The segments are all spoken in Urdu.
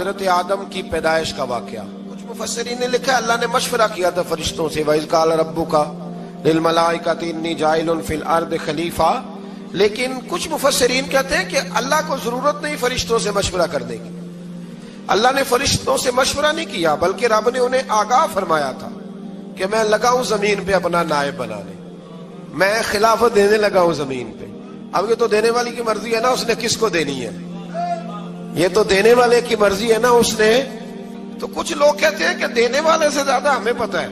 حضرت آدم کی پیدائش کا واقعہ کچھ مفسرین نے لکھا ہے اللہ نے مشورہ کیا تھا فرشتوں سے وَإِذْ قَالَ رَبُّكَ لِلْمَلَائِكَةِ إِنِّي جَاعِلٌ فِي الْأَرْضِ خَلِيفَةً، لیکن کچھ مفسرین کہتے ہیں کہ اللہ کو ضرورت نہیں فرشتوں سے مشورہ کرنے کی۔ اللہ نے فرشتوں سے مشورہ نہیں کیا بلکہ رب نے انہیں آگاہ فرمایا تھا کہ میں لگا ہوں زمین پہ اپنا نائب بنانے، میں خلافت دینے لگا ہوں زمین پہ۔ اب یہ تو دینے والی کی مرضی ہے نا اس نے کس کو دینی ہے، یہ تو دینے والے کی مرضی ہے نا اس نے۔ تو کچھ لوگ کہتے ہیں کہ دینے والے سے زیادہ ہمیں پتہ ہے،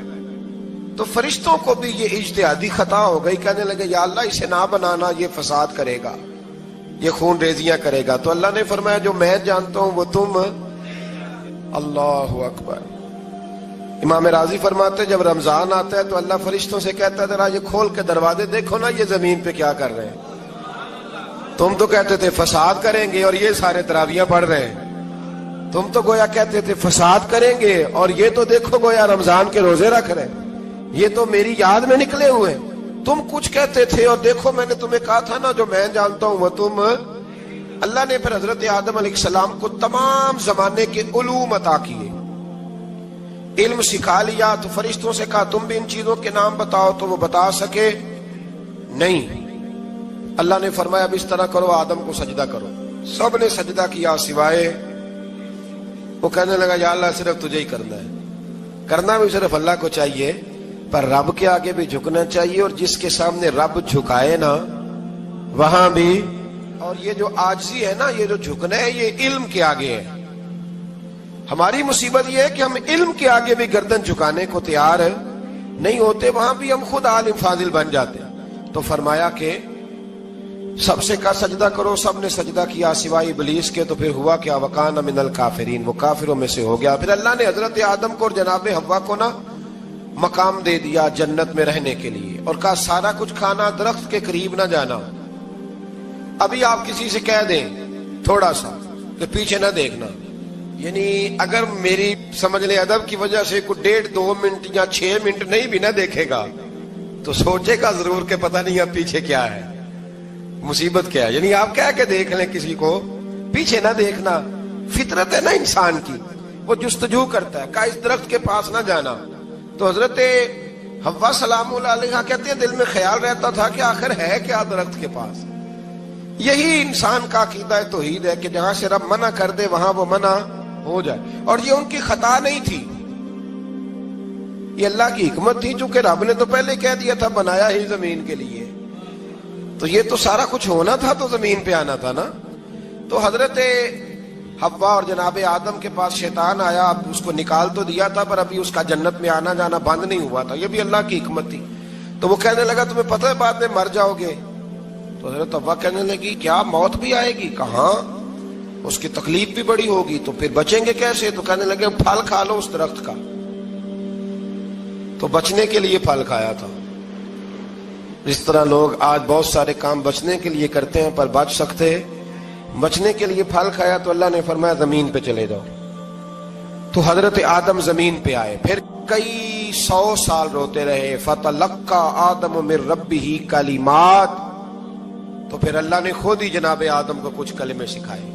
تو فرشتوں کو بھی یہ اجتہادی خطا ہو گئی، کہنے لگے یا اللہ اسے نہ بنانا، یہ فساد کرے گا، یہ خون ریزیاں کرے گا۔ تو اللہ نے فرمایا جو میں جانتا ہوں وہ تم۔ اللہ اکبر۔ امام راضی فرماتے ہیں جب رمضان آتا ہے تو اللہ فرشتوں سے کہتا ہے ذرا یہ کھول کے دروازے دیکھو نا یہ زمین پہ کیا کر رہے ہیں، تم تو کہتے تھے فساد کریں گے اور یہ سارے تراویحاں پڑھ رہے ہیں، تم تو گویا کہتے تھے فساد کریں گے اور یہ تو دیکھو گویا رمضان کے روزے رکھ رہے ہیں، یہ تو میری یاد میں نکلے ہوئے ہیں۔ تم کچھ کہتے تھے اور دیکھو میں نے تمہیں کہا تھا نا جو میں جانتا ہوں وہ تم۔ اللہ نے پھر حضرت آدم علیہ السلام کو تمام زمانے کے علوم عطا کیے، علم سکھا لیا۔ تو فرشتوں سے کہا تم بھی ان چیزوں کے نام بتاؤ، تو وہ بتا سکے نہیں۔ اللہ نے فرمایا اب اس طرح کرو آدم کو سجدہ کرو، سب نے سجدہ کیا سوائے وہ۔ کہنے لگا یا اللہ صرف تجھے ہی کرنا ہے، کرنا بھی صرف اللہ کو چاہیے، پر رب کے آگے بھی جھکنا چاہیے، اور جس کے سامنے رب جھکائے نا وہاں بھی۔ اور یہ جو عاجزی ہے نا، یہ جو جھکنا ہے، یہ علم کے آگے ہے۔ ہماری مصیبت یہ ہے کہ ہم علم کے آگے بھی گردن جھکانے کو تیار نہیں ہوتے، وہاں بھی ہم خود عالم فاضل بن جاتے۔ تو فرمایا کہ سب سے کہا سجدہ کرو، سب نے سجدہ کیا سوائے ابلیس کے۔ تو پھر ہوا کیا وَكَانَ مِنَ الْكَافِرِينَ، وہ کافروں میں سے ہو گیا۔ پھر اللہ نے حضرت آدم کو اور جناب حوا کو نا مقام دے دیا جنت میں رہنے کے لیے، اور کہا سارا کچھ کھانا، درخت کے قریب نہ جانا۔ ابھی آپ کسی سے کہہ دیں تھوڑا سا کہ پیچھے نہ دیکھنا، یعنی اگر میری سمجھ لیں ادب کی وجہ سے کوئی 1.5-2 منٹ یا 6 منٹ نہیں بھی نہ دیکھے گا تو سوچے گا ضرور کہ پتہ نہیں اب پیچھے کیا ہے، مصیبت کیا ہے۔ یعنی آپ کہہ کے دیکھ لیں کسی کو پیچھے نہ دیکھنا، فطرت ہے نا انسان کی، وہ جستجو کرتا ہے، کہا اس درخت کے پاس نہ جانا۔ تو حضرت حوا سلام اللہ علیہ کہتے ہیں دل میں خیال رہتا تھا کہ آخر ہے کیا درخت کے پاس۔ یہی انسان کا عقیدہ توحید ہے کہ جہاں سے رب منع کر دے وہاں وہ منع ہو جائے، اور یہ ان کی خطا نہیں تھی، یہ اللہ کی حکمت تھی، چونکہ رب نے تو پہلے کہہ دیا تھا بنایا ہی زمین کے لیے، تو یہ تو سارا کچھ ہونا تھا تو زمین پہ آنا تھا نا۔ تو حضرت حوا اور جناب آدم کے پاس شیطان آیا، اب اس کو نکال تو دیا تھا پر ابھی اس کا جنت میں آنا جانا بند نہیں ہوا تھا، یہ بھی اللہ کی حکمت تھی۔ تو وہ کہنے لگا تمہیں پتہ ہے بعد میں مر جاؤ گے۔ تو حضرت حوا کہنے لگی کیا موت بھی آئے گی؟ کہاں، اس کی تکلیف بھی بڑی ہوگی، تو پھر بچیں گے کیسے؟ تو کہنے لگے پھل کھا لو اس درخت کا۔ تو بچنے کے لیے پھل کھایا تھا۔ اس طرح لوگ آج بہت سارے کام بچنے کے لیے کرتے ہیں پر بچ سکتے، بچنے کے لیے پھل کھایا تو اللہ نے فرمایا زمین پہ چلے جاؤ۔ تو حضرت آدم زمین پہ آئے، پھر کئی 100 سال روتے رہے۔ فَتَلَقَّى آدَمُ مِن رَبِّهِ کَلِمَاتٍ، تو پھر اللہ نے خود ہی جناب آدم کو کچھ کلمے سکھائے۔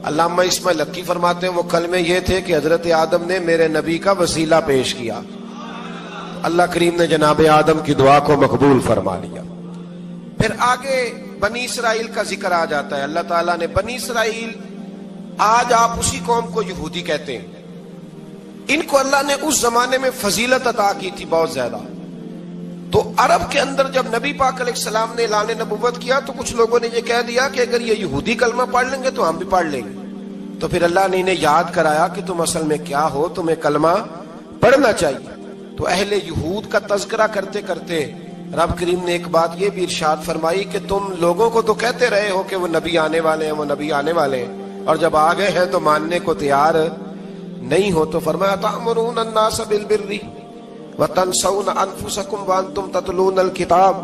علامہ اسماعیل حقی فرماتے ہیں وہ کلمے یہ تھے کہ حضرت آدم نے میرے نبی کا وسیلہ پیش کیا، اللہ کریم نے جناب آدم کی دعا کو مقبول فرما لیا۔ پھر آگے بنی اسرائیل کا ذکر آ جاتا ہے۔ اللہ تعالیٰ نے بنی اسرائیل، آج آپ اسی قوم کو یہودی کہتے ہیں، ان کو اللہ نے اس زمانے میں فضیلت عطا کی تھی بہت زیادہ۔ تو عرب کے اندر جب نبی پاک علیہ السلام نے اعلان نبوت کیا تو کچھ لوگوں نے یہ کہہ دیا کہ اگر یہ یہودی کلمہ پڑھ لیں گے تو ہم بھی پڑھ لیں گے۔ تو پھر اللہ نے انہیں یاد کرایا کہ تم اصل میں کیا ہو، تمہیں کلمہ پڑھنا چاہیے۔ تو اہل یہود کا تذکرہ کرتے کرتے رب کریم نے ایک بات یہ بھی ارشاد فرمائی کہ تم لوگوں کو تو کہتے رہے ہو کہ وہ نبی آنے والے ہیں، وہ نبی آنے والے ہیں، اور جب آ گئے ہیں تو ماننے کو تیار نہیں ہو۔ تو فرمایا تأمرون الناس بالبر وتنسون انفسکم وانتم تتلون الکتاب،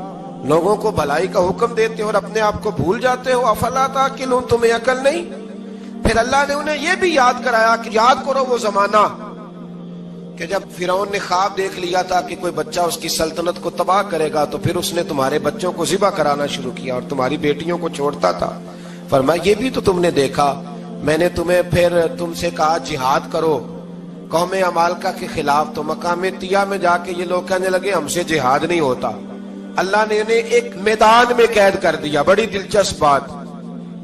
لوگوں کو بھلائی کا حکم دیتے ہو اور اپنے آپ کو بھول جاتے ہو، افلا تعقلون، تمہیں عقل نہیں؟ پھر اللہ نے انہیں یہ بھی یاد کرایا کہ یاد کرو وہ زمانہ کہ جب فرعون نے خواب دیکھ لیا تھا کہ کوئی بچہ اس کی سلطنت کو تباہ کرے گا، تو پھر اس نے تمہارے بچوں کو ذبح کرانا شروع کیا اور تمہاری بیٹیوں کو چھوڑتا تھا۔ فرمایا یہ بھی تو تم نے دیکھا، میں نے تمہیں پھر تم سے کہا جہاد کرو قوم عمالقہ کے خلاف، تو مقام طیہ میں جا کے یہ لوگ کہنے لگے ہم سے جہاد نہیں ہوتا۔ اللہ نے انہیں ایک میدان میں قید کر دیا۔ بڑی دلچسپ بات،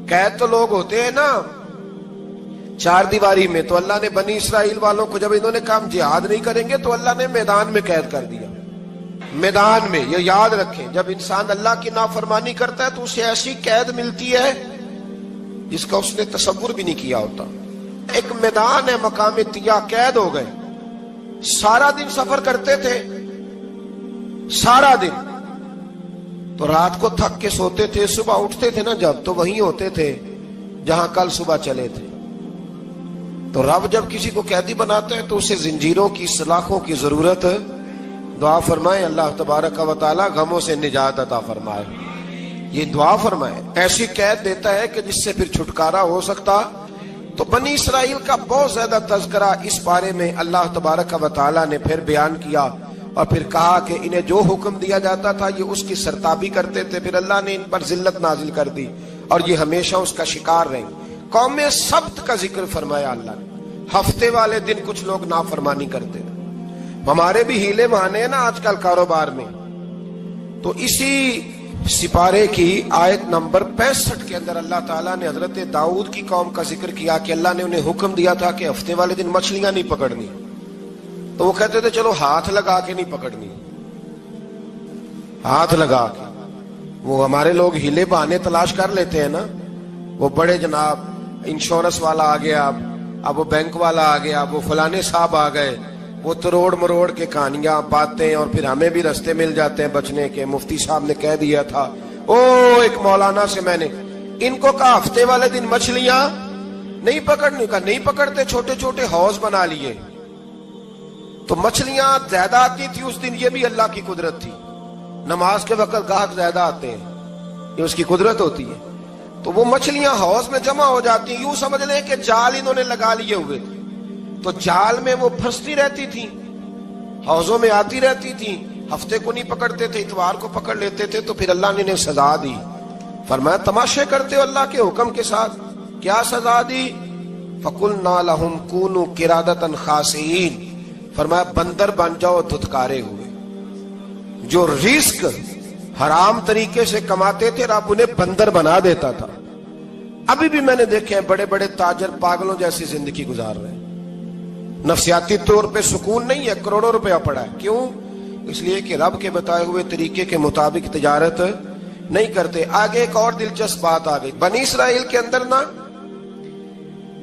قید تو لوگ ہوتے ہیں نا چار دیواری میں، تو اللہ نے بنی اسرائیل والوں کو جب انہوں نے کہا ہم جہاد نہیں کریں گے تو اللہ نے میدان میں قید کر دیا۔ میدان میں، یہ یاد رکھیں، جب انسان اللہ کی نافرمانی کرتا ہے تو اسے ایسی قید ملتی ہے جس کا اس نے تصور بھی نہیں کیا ہوتا۔ ایک میدان ہے مقام طیہ، قید ہو گئے، سارا دن سفر کرتے تھے، سارا دن، تو رات کو تھک کے سوتے تھے، صبح اٹھتے تھے نا جب، تو وہیں ہوتے تھے جہاں کل صبح چلے تھے۔ تو رب جب کسی کو قیدی بناتا ہے تو اسے زنجیروں کی، سلاخوں کی ضرورت، دعا فرمائے اللہ تبارک و تعالی غموں سے نجات عطا فرمائے، یہ دعا فرمائے۔ ایسی قید دیتا ہے کہ جس سے پھر چھٹکارا ہو سکتا۔ تو بنی اسرائیل کا بہت زیادہ تذکرہ اس بارے میں اللہ تبارک و تعالی نے پھر بیان کیا، اور پھر کہا کہ انہیں جو حکم دیا جاتا تھا یہ اس کی سرتابی کرتے تھے، پھر اللہ نے ان پر ذلت نازل کر دی اور یہ ہمیشہ اس کا شکار رہیں۔ قوم سبت کا ذکر فرمایا اللہ نے، ہفتے والے دن کچھ لوگ نافرمانی کرتے تھے۔ ہمارے بھی ہیلے بہانے ہیں نا آج کل کاروبار میں، تو اسی سپارے کی آیت نمبر 65 کے اندر اللہ تعالیٰ نے حضرت داؤد کی قوم کا ذکر کیا کہ اللہ نے انہیں حکم دیا تھا کہ ہفتے والے دن مچھلیاں نہیں پکڑنی، تو وہ کہتے تھے چلو ہاتھ لگا کے نہیں پکڑنی، ہاتھ لگا کے۔ وہ ہمارے لوگ ہیلے بہانے تلاش کر لیتے ہیں نا، وہ بڑے جناب انشورنس والا آ گیا، اب وہ بینک والا آ گیا، اب وہ فلانے صاحب آ گئے، وہ تروڑ مروڑ کے کہانیاں باتیں، اور پھر ہمیں بھی رستے مل جاتے ہیں بچنے کے۔ مفتی صاحب نے کہہ دیا تھا، ایک مولانا سے میں نے ان کو کہا ہفتے والے دن مچھلیاں نہیں پکڑنے کا، نہیں پکڑتے، چھوٹے چھوٹے حوض بنا لیے، تو مچھلیاں زیادہ آتی تھی اس دن، یہ بھی اللہ کی قدرت تھی۔ نماز کے وقت گاہک زیادہ آتے ہیں، یہ اس کی قدرت ہوتی ہے، تو وہ مچھلیاں حوض میں جمع ہو جاتی ہیں۔ یوں سمجھ لیں کہ جال انہوں نے لگا لیے ہوئے تھے، تو جال میں وہ پھنستی رہتی تھی، حوضوں میں آتی رہتی تھی۔ ہفتے کو نہیں پکڑتے تھے، اتوار کو پکڑ لیتے تھے، تو پھر اللہ نے انہیں سزا دی۔ فرمایا تماشے کرتے ہو اللہ کے حکم کے ساتھ، کیا سزا دی؟ فَقُلْنَا لَهُمْ كُونُوا قِرَادَةً خَاسِئِينَ، فرمایا بندر بن جاؤ دھتکارے ہوئے۔ جو رزق حرام طریقے سے کماتے تھے رب انہیں بندر بنا دیتا تھا۔ ابھی بھی میں نے دیکھے ہیں بڑے بڑے تاجر پاگلوں جیسی زندگی گزار رہے ہیں، نفسیاتی طور پہ سکون نہیں ہے، کروڑوں روپیہ پڑا ہے۔ کیوں؟ اس لیے کہ رب کے بتائے ہوئے طریقے کے مطابق تجارت نہیں کرتے۔ آگے ایک اور دلچسپ بات آ گئی، بنی اسرائیل کے اندر نا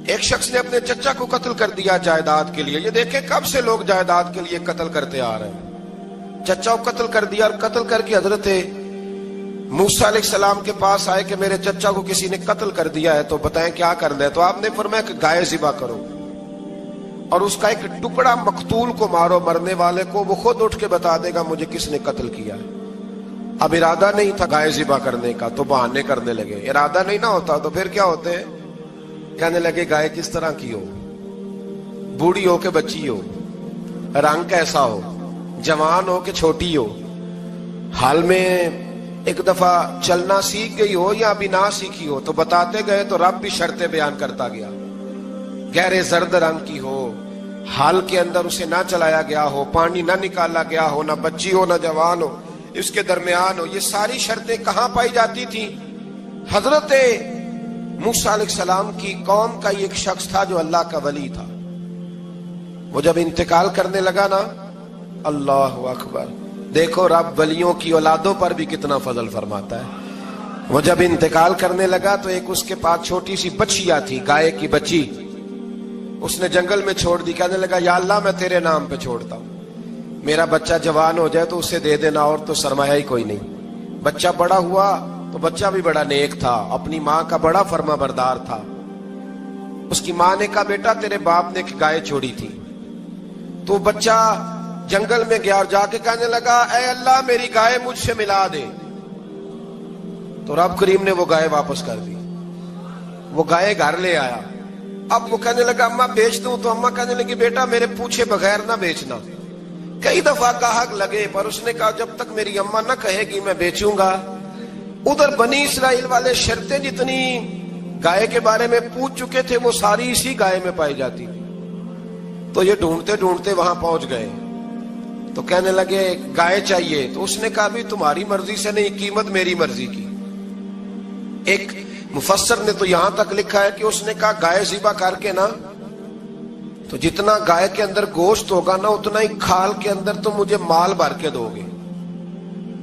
ایک شخص نے اپنے چچا کو قتل کر دیا جائیداد کے لیے۔ یہ دیکھیں کب سے لوگ جائیداد کے لیے قتل کرتے آ رہے ہیں۔ چچا کو قتل کر دیا، اور قتل کر کے حضرت موسیٰ علیہ السلام کے پاس آئے کہ میرے چچا کو کسی نے قتل کر دیا ہے، تو بتائیں کیا کرنا ہے؟ تو آپ نے فرمایا کہ گائے ذبح کرو، اور اس کا ایک ٹکڑا مقتول کو مارو، مرنے والے کو، وہ خود اٹھ کے بتا دے گا مجھے کس نے قتل کیا ہے۔ اب ارادہ نہیں تھا گائے ذبح کرنے کا، تو بہانے کرنے لگے۔ ارادہ نہیں نہ ہوتا تو پھر کیا ہوتے ہیں؟ کہنے لگے گائے کس طرح کی ہو، بوڑھی ہو کہ بچی ہو، رنگ کیسا ہو، جوان ہو کہ چھوٹی ہو، حال میں ایک دفعہ چلنا سیکھ گئی ہو یا ابھی نہ سیکھی ہو، تو بتاتے گئے، تو رب بھی شرطیں بیان کرتا گیا۔ گہرے زرد رنگ کی ہو، حال کے اندر اسے نہ چلایا گیا ہو، پانی نہ نکالا گیا ہو، نہ بچی ہو نہ جوان ہو، اس کے درمیان ہو۔ یہ ساری شرطیں کہاں پائی جاتی تھی؟ حضرت موسیٰ علیہ السلام کی قوم کا ایک شخص تھا جو اللہ کا ولی تھا، وہ جب انتقال کرنے لگا نا، اللہ اکبر، دیکھو رب ولیوں کی اولادوں پر بھی کتنا فضل فرماتا ہے۔ وہ جب انتقال کرنے لگا تو ایک اس کے پاس چھوٹی سی بچیا تھی، گائے کی بچی، اس نے جنگل میں چھوڑ دی۔ کہنے لگا یا اللہ میں تیرے نام پہ چھوڑتا ہوں، میرا بچہ جوان ہو جائے تو اسے دے دینا، اور تو سرمایہ ہی کوئی نہیں۔ بچہ بڑا ہوا تو بچہ بھی بڑا نیک تھا، اپنی ماں کا بڑا فرما بردار تھا۔ اس کی ماں نے کہا بیٹا تیرے باپ نے ایک گائے چھوڑی تھی، تو بچہ جنگل میں گیا اور جا کے کہنے لگا اے اللہ میری گائے مجھ سے ملا دے، تو رب کریم نے وہ گائے واپس کر دی۔ وہ گائے گھر لے آیا، اب وہ کہنے لگا اماں بیچ دوں، تو اماں کہنے لگی بیٹا میرے پوچھے بغیر نہ بیچنا۔ کئی دفعہ گاہک لگے، پر اس نے کہا جب تک میری اماں نہ کہے گی میں بیچوں گا۔ ادھر بنی اسرائیل والے شرطیں جتنی گائے کے بارے میں پوچھ چکے تھے، وہ ساری اسی گائے میں پائی جاتی تھی۔ تو یہ ڈھونڈتے ڈھونڈتے وہاں پہنچ گئے، تو کہنے لگے گائے چاہیے، تو اس نے کہا بھی تمہاری مرضی سے نہیں، قیمت میری مرضی کی۔ ایک مفسر نے تو یہاں تک لکھا ہے کہ اس نے کہا گائے ذبح کر کے نا، تو جتنا گائے کے اندر گوشت ہوگا نا اتنا ہی کھال کے اندر تم مجھے مال بھر کے دو گے،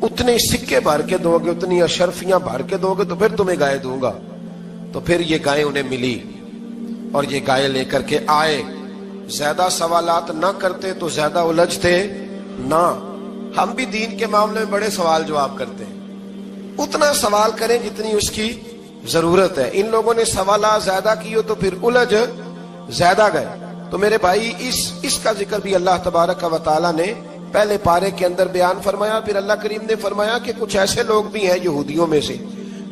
اتنے سکے بھر کے دو گے، اتنی اشرفیاں بھر کے دو گے تو پھر تمہیں گائے دوں گا۔ تو پھر یہ گائے انہیں ملی اور یہ گائے لے کر کے آئے۔ زیادہ سوالات نہ کرتے تو زیادہ الجھتے نہ۔ ہم بھی دین کے معاملے میں بڑے سوال جواب کرتے ہیں، اتنا سوال کریں جتنی اس کی ضرورت ہے۔ ان لوگوں نے سوالات زیادہ کیے تو پھر الجھ زیادہ گئے۔ تو میرے بھائی اس کا ذکر بھی اللہ تبارک و تعالیٰ نے پہلے پارے کے اندر بیان فرمایا۔ پھر اللہ کریم نے فرمایا کہ کچھ ایسے لوگ بھی ہیں یہودیوں میں سے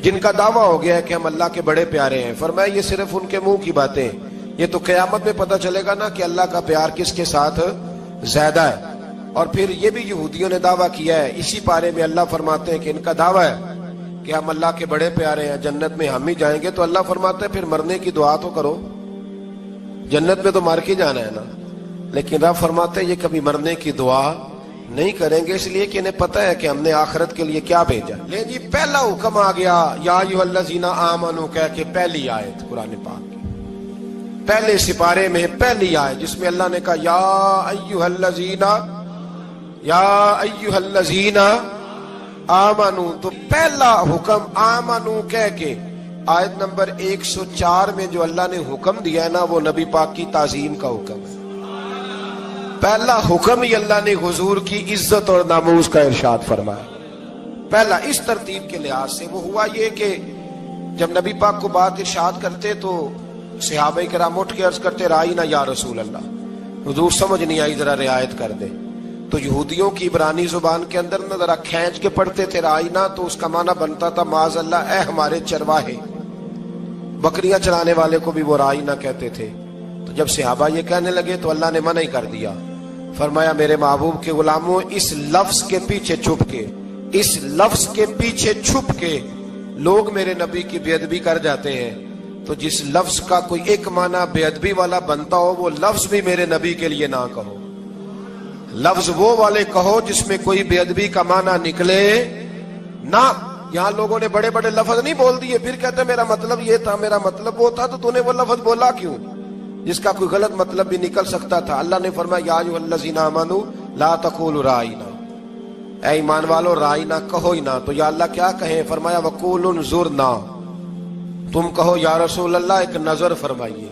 جن کا دعویٰ ہو گیا ہے کہ ہم اللہ کے بڑے پیارے ہیں۔ فرمایا یہ صرف ان کے منہ کی باتیں ہیں، یہ تو قیامت میں پتہ چلے گا نا کہ اللہ کا پیار کس کے ساتھ زیادہ ہے۔ اور پھر یہ بھی یہودیوں نے دعویٰ کیا ہے، اسی پارے میں اللہ فرماتے ہیں کہ ان کا دعویٰ ہے کہ ہم اللہ کے بڑے پیارے ہیں، جنت میں ہم ہی جائیں گے۔ تو اللہ فرماتا ہے پھر مرنے کی دعا تو کرو، جنت میں تو مر کے جانا ہے نا۔ لیکن رب فرماتے ہیں یہ کبھی مرنے کی دعا نہیں کریں گے، اس لیے کہ انہیں پتہ ہے کہ ہم نے آخرت کے لیے کیا بھیجا۔ لے جی پہلا حکم آ گیا، یا ایھا الذین آمنوا کہہ کے پہلی آیت قرآن پاک کی پہلے سپارے میں پہلی آیت جس میں اللہ نے کہا یا ایھا الذین آمنوا، تو پہلا حکم آمنوا کہہ کے آیت نمبر 104 میں جو اللہ نے حکم دیا ہے نا وہ نبی پاک کی تعظیم کا حکم ہے۔ پہلا حکم ہی اللہ نے حضور کی عزت اور ناموس کا ارشاد فرمایا۔ پہلا اس ترتیب کے لحاظ سے وہ ہوا یہ کہ جب نبی پاک کو بات ارشاد کرتے تو صحابہ کرام اٹھ کے عرض کرتے رائینا یا رسول اللہ، حضور سمجھ نہیں آئی ذرا رعایت کر دے۔ تو یہودیوں کی عبرانی زبان کے اندر نہ ذرا کھینچ کے پڑھتے تھے رائینا، تو اس کا معنی بنتا تھا معاذ اللہ اے ہمارے چرواہے، بکریاں چرانے والے کو بھی وہ رائینا کہتے تھے۔ تو جب صحابہ یہ کہنے لگے تو اللہ نے منع ہی کر دیا، فرمایا میرے محبوب کے غلاموں اس لفظ کے پیچھے چھپ کے، اس لفظ کے پیچھے چھپ کے لوگ میرے نبی کی بے ادبی کر جاتے ہیں۔ تو جس لفظ کا کوئی ایک معنی بے ادبی والا بنتا ہو وہ لفظ بھی میرے نبی کے لیے نہ کہو، لفظ وہ والے کہو جس میں کوئی بے ادبی کا معنی نکلے نہ۔ یہاں لوگوں نے بڑے بڑے لفظ نہیں بول دیے، پھر کہتے میرا مطلب یہ تھا، میرا مطلب وہ تھا، تو تو نے وہ لفظ بولا کیوں جس کا کوئی غلط مطلب بھی نکل سکتا تھا۔ اللہ نے فرمایا یا ایھا الذین آمنوا لا تقولوا رائینا، اے ایمان والو رائینا کہو ہی نہ۔ تو یا اللہ کیا کہیں؟ فرمایا وقولوا انظرنا، تم کہو یا رسول اللہ ایک نظر فرمائیے۔